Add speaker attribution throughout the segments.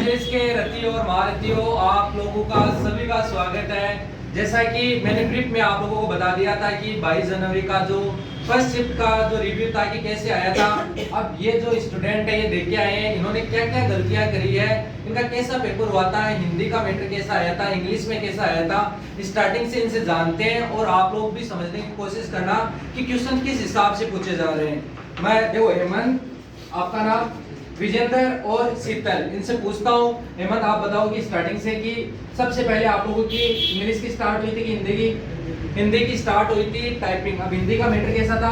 Speaker 1: English के रतियों और महारथियों, आप लोगों का सभी का स्वागत है। जैसा कि मैंने ट्रिप में आप लोगों को बता दिया था कि 22 जनवरी का जो फर्स्ट शिफ्ट का जो रिव्यू था कि कैसे आया था। अब ये जो स्टूडेंट है ये देख के आए हैं, इन्होंने क्या क्या गलतियां करी है, इनका कैसा पेपर हुआ था, हिंदी का मैटर कैसा आया था, इंग्लिश में कैसा आया था, स्टार्टिंग से इनसे जानते हैं और आप लोग भी समझने की कोशिश करना कि क्वेश्चन किस हिसाब से पूछे जा रहे हैं। मैं देखो हेमंत, आपका नाम विजेंद्र और शीतल, इनसे पूछता हूँ। हेमंत आप बताओ कि स्टार्टिंग से कि सबसे पहले आप लोगों की इंग्लिश की स्टार्ट हुई थी कि हिंदी की? हिंदी की स्टार्ट हुई थी टाइपिंग। अब हिंदी का मैटर कैसा था?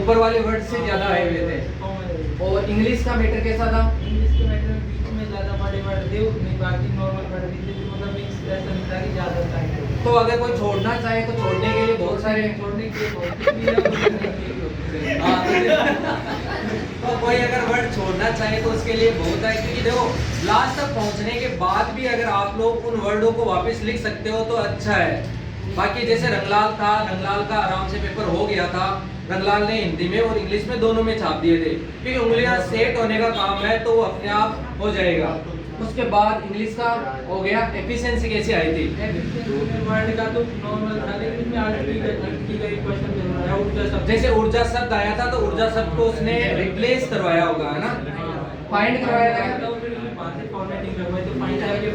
Speaker 1: ऊपर वाले वर्ड से ज्यादा आए हुए थे। और इंग्लिश का मैटर कैसा था?
Speaker 2: इंग्लिश के मैटर बीच में ज्यादा बड़े वर्ड थे, नहीं बाकी नॉर्मल वर्ड भी थे, मतलब मिक्स ऐसा नहीं था कि ज्यादा था।
Speaker 1: तो अगर कोई छोड़ना चाहे तो छोड़ने के लिए बहुत सारे
Speaker 2: छोड़ने के लिए बहुत कुछ भी है।
Speaker 1: तो कोई अगर वर्ड छोड़ना चाहे तो उसके लिए बहुत है, क्योंकि देखो लास्ट तक पहुंचने के बाद भी अगर आप लोग उन वर्डों को वापस लिख सकते हो तो अच्छा है। बाकी जैसे रंगलाल था, रंगलाल का आराम से पेपर हो गया था। रंगलाल ने हिंदी में और इंग्लिश में दोनों में छाप दिए थे, क्योंकि उंगलियां सेट होने का काम है तो वो अपने आप हो जाएगा। उसके बाद इंग्लिश का हो गया। एफिशिएंसी कैसे आई थी?
Speaker 2: वर्ड का तो नॉर्मल था, लेकिन इसमें आर्टिकल की गई क्वेश्चन जरूर है। ऊर्जा शब्द,
Speaker 1: जैसे ऊर्जा शब्द आया था तो ऊर्जा शब्द को उसने रिप्लेस करवाया होगा, है ना? फाइंड करवाया था,
Speaker 2: फॉर्मेटिंग करवाई तो फाइंड करके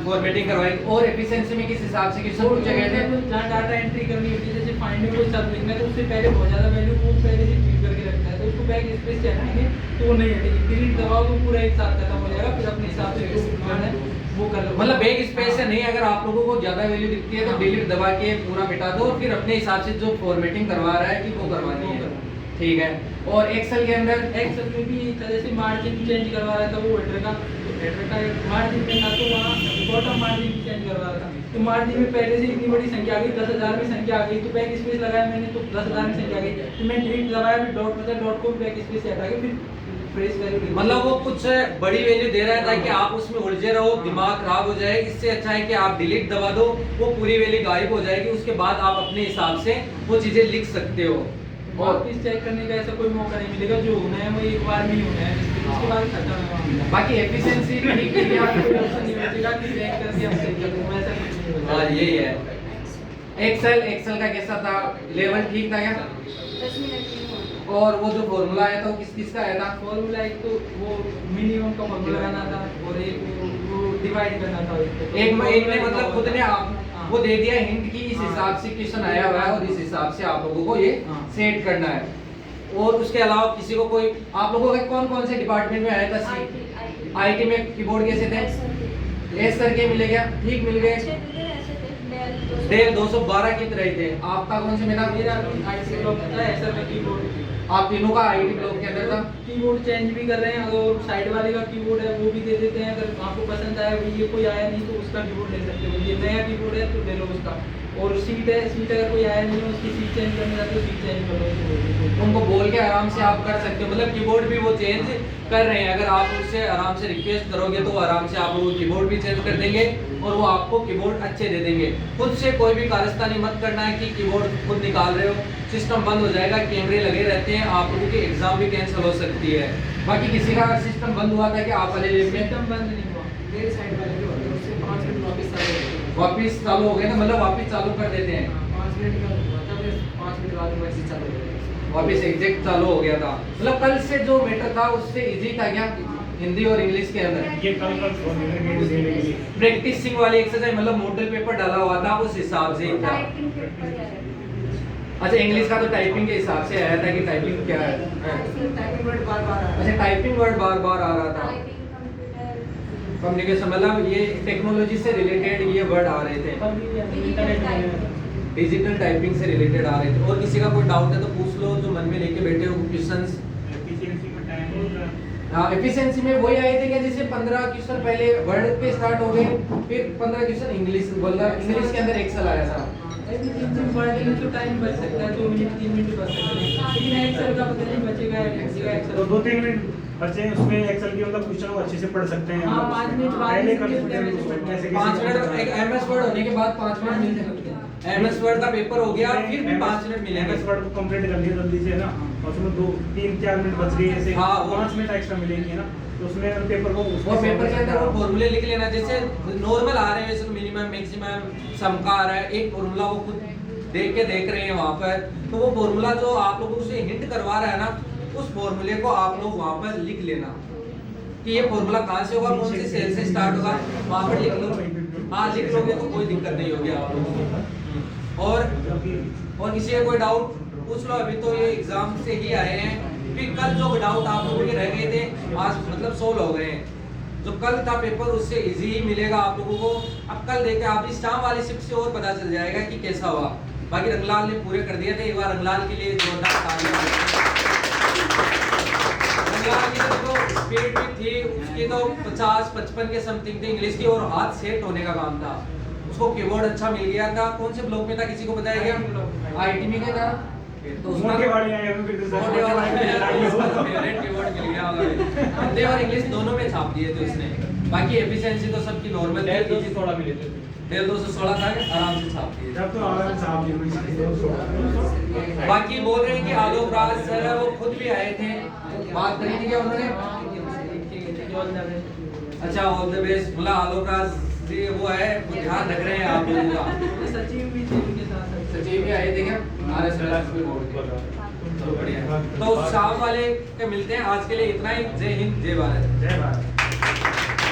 Speaker 1: फॉर्मेटिंग करवाई। और एफिशिएंसी में किस हिसाब से क्वेश्चन पूछे गए थे?
Speaker 2: जहाँ डाटा एंट्री करनी होती है, जैसे फाइंड में कोई शब्द लिखना है तो उससे पहले बहुत ज्यादा वैल्यू वो पहले से फीड करके रखता है, तो उसको बैक स्पेस चढ़ाएंगे तो वो नहीं हटेगी। डिलीट दबाओ तो पूरा एक साथ खत्म हो जाएगा, फिर अपने हिसाब से जो है वो कर लो।
Speaker 1: मतलब बैक स्पेस से नहीं, अगर आप लोगों को ज्यादा वैल्यू दिखती है तो डिलीट दबा के पूरा मिटा दो, फिर अपने हिसाब से जो फॉर्मेटिंग करवा रहा है कि वो करवानी है। ठीक है। और एक्सेल के अंदर,
Speaker 2: एक्सेल में भी जैसे मार्जिन चेंज करवा रहा था वो हेडर का मार्जिन में था, तो वहाँ बॉटम मार्जिन भी चेंज करवा रहा था, तो मार्जिन में पहले से इतनी बड़ी संख्या आ गई, 10,000 में संख्या आ गई, तो बैक स्पेस लगाया मैंने तो 10,000 में संख्या आ गई, तो मैं डिलीट दबाया, फिर डॉट मतलब डॉट को बैक स्पेस से हटा के फिर फ्रेश वैल्यू।
Speaker 1: मतलब वो कुछ बड़ी वैल्यू दे रहा है ताकि आप उसमें उलझे रहो, दिमाग खराब हो जाए। इससे अच्छा है कि आप डिलीट दबा दो, वो पूरी वैल्यू गायब हो जाएगी, उसके बाद आप अपने हिसाब से वो चीजें लिख सकते हो।
Speaker 2: और इस चेक करने का ऐसा कोई मौका नहीं मिलेगा, जो होना है वो एक बार में ही होना है, उसके बाद खत्म है।
Speaker 1: बाकी एफिशिएंसी भी ठीक है,
Speaker 2: आपको ऑप्शन नहीं बचेगा कि चेक करके हम सही कर दें, वैसा कुछ नहीं होगा।
Speaker 1: हाँ यही है। एक्सेल का कैसा था? लेवल ठीक था क्या?
Speaker 3: 10 मिनट में हुआ।
Speaker 1: और वो जो फॉर्मूला आया था वो किस का आया था?
Speaker 2: फॉर्मूला एक तो वो मिनिमम का फॉर्मूला लगाना था, और एक वो डिवाइड करना था।
Speaker 1: एक ने मतलब खुद ने आप वो दे दिया हिंट की इस हिसाब से क्वेश्चन आया हुआ है और इस हिसाब से आप लोगों को ये सेट करना है। और उसके अलावा किसी को कोई आप लोगों के कौन कौन से डिपार्टमेंट में आया था? आईटी में कीबोर्ड कैसे थे? एस करके मिले क्या? ठीक मिल गए। डेल 212 की तरह थे। आपका कौन से मिला?
Speaker 2: मेरा आईटी ब्लॉक था, ऐसा में कीबोर्ड।
Speaker 1: आप तीनों का आईटी ब्लॉक के अंदर था।
Speaker 2: कीबोर्ड चेंज भी कर रहे हैं, अगर साइड वाले का कीबोर्ड है वो भी दे देते हैं, अगर आपको पसंद आया ये कोई आया नहीं तो उसका कीबोर्ड ले सकते हो, ये नया कीबोर्ड है तो ले लो उसका। और सीट है, सीट अगर कोई आया नहीं है उसकी सीट चेंज करना चाहते हो सीट चेंज कर लो,
Speaker 1: उनको बोल के आराम से आप कर सकते हो। मतलब कीबोर्ड भी वो चेंज कर रहे हैं, अगर आप उनसे आराम से रिक्वेस्ट करोगे तो वो आराम से आप लोगों कीबोर्ड भी चेंज कर देंगे और वो आपको कीबोर्ड अच्छे दे देंगे। खुद से कोई भी कारस्तानी मत करना है कि कीबोर्ड खुद निकाल रहे हो, सिस्टम बंद हो जाएगा, कैमरे लगे रहते हैं, आप लोगों की एग्जाम भी कैंसिल हो सकती है। बाकी किसी का सिस्टम बंद हुआ था कि आप वाले लैब में?
Speaker 2: सिस्टम बंद नहीं हुआ, मेरे साइड वाले जो होते हैं उससे 5 मिनट
Speaker 1: वापस चालू हो गए ना, मतलब वापस चालू कर देते हैं।
Speaker 2: 5 मिनट का हुआ था, फिर 5 मिनट बाद वैसे चालू हो गया,
Speaker 1: वापस एग्जैक्ट चालू हो गया था। मतलब कल से जो मैटर था उससे इजी था क्या हिंदी और इंग्लिश के अंदर?
Speaker 4: ये कल
Speaker 1: प्रैक्टिसिंग वाली एक्सरसाइज, मतलब मॉडल पेपर डाला हुआ था उस हिसाब से था। अच्छा इंग्लिश का तो टाइपिंग के हिसाब से आया था कि टाइपिंग क्या है?
Speaker 2: टाइपिंग वर्ड बार-बार आ रहा है।
Speaker 1: अच्छा टाइपिंग वर्ड बार-बार आ रहा था। कम्युनिकेशन मतलब ये टेक्नोलॉजी से रिलेटेड ये वर्ड आ रहे थे, डिजिटल टाइपिंग से रिलेटेड आ रहे थे। और किसी का कोई डाउट है तो पूछ लो, जो मन में लेके बैठे हो क्वेश्चंस। हाँ एफिशिएंसी में वही आए थे क्या, जैसे 15 क्वेश्चन पहले वर्ड पे स्टार्ट हो गए, फिर 15 क्वेश्चन इंग्लिश, मतलब इंग्लिश के अंदर एक्सेल आया था।
Speaker 2: पढ़ने में तो टाइम बच सकता है, 2 मिनट 3 मिनट बच सकते हैं, लेकिन एक्सेल का पता नहीं बचेगा, एक्सेल
Speaker 4: तो 2-3 मिनट बच्चे उसमें एक्सेल की मतलब क्वेश्चन को अच्छे से पढ़ सकते हैं।
Speaker 2: हाँ 5 मिनट बाद
Speaker 4: पहले कर सकते हैं उसको कैसे
Speaker 1: 5 मिनट एक एमएस वर्ड होने के बाद 5 मिनट मिल सकते हैं। एमएस वर्ड का पेपर हो गया, फिर भी 5 मिनट मिलेंगे।
Speaker 4: एमएस वर्ड को कंप्लीट कर लिया जल्दी से है ना, और उसमें 2-3-4 मिनट बच गए ऐसे,
Speaker 1: हाँ,
Speaker 4: 5 मिनट एक्स्ट्रा मिलेंगे ना, तो उसमें पेपर को
Speaker 1: और पेपर के अंदर वो फॉर्मूले लिख लेना, जैसे नॉर्मल आ रहे हैं वैसे मिनिमम मैक्सिमम सम का आ रहा है, एक फॉर्मूला वो खुद देख रहे हैं वहाँ पर, तो वो फॉर्मूला जो आप लोगों से हिंट करवा रहा है ना, उस फॉर्मूले को आप लोग वहाँ पर लिख लेना कि ये फॉर्मूला कहाँ से होगा, कौन सी सेल से स्टार्ट होगा, वहाँ पर लिख लो। हाँ, लिख लोगे तो कोई दिक्कत नहीं होगी आप लोगों को। और किसी का कोई डाउट पूछ लो, अभी तो ये एग्जाम से ही आए हैं, फिर कल जो डाउट आप लोगों के रह गए थे आज मतलब सोल्व हो गए हैं। जो कल था पेपर उससे इजी ही मिलेगा आप लोगों को। अब कल देखे आप इस शाम वाली शिफ्ट से और पता चल जाएगा कि कैसा हुआ। बाकी रंगलाल ने पूरे कर दिए थे, एक बार रंगलाल के लिए जोरदार तालियां। रंगलाल की तो स्पीड भी थी उसकी, तो 50-55 के समथिंग थी इंग्लिश की, और हाथ सेट होने का काम था। उसको कीबोर्ड अच्छा मिल गया था। कौन से ब्लॉक में था, किसी को बताया गया? आईटी में क्या था? तो उसका
Speaker 4: मोटे वाले आए हैं, फिर
Speaker 1: मोटे वाला फेवरेट कीबोर्ड मिल गया होगा। हिंदी और इंग्लिश दोनों में छाप दिए थे उसने। बाकी एफिशिएंसी तो सबकी नॉर्मल थी।
Speaker 2: 216 मिले थे।
Speaker 1: डेल 216 था, आराम से छाप दिए।
Speaker 4: जब तो आराम से आप जी
Speaker 1: बाकी बोल रहे हैं कि आलोक राज सर है, वो खुद भी आए थे, बात करी थी क्या उन्होंने? अच्छा, ऑल द बेस्ट। बोला आलोक राज जी वो है, वो ध्यान रख रहे हैं आप लोगों का।
Speaker 2: सचिव भी थे उनके साथ।
Speaker 1: सचिव भी आए थे क्या? आरएस में बोर्ड के। तो बढ़िया। तो शाम वाले के मिलते हैं। आज के लिए इतना ही। जय हिंद, जय भारत।
Speaker 4: जय भारत।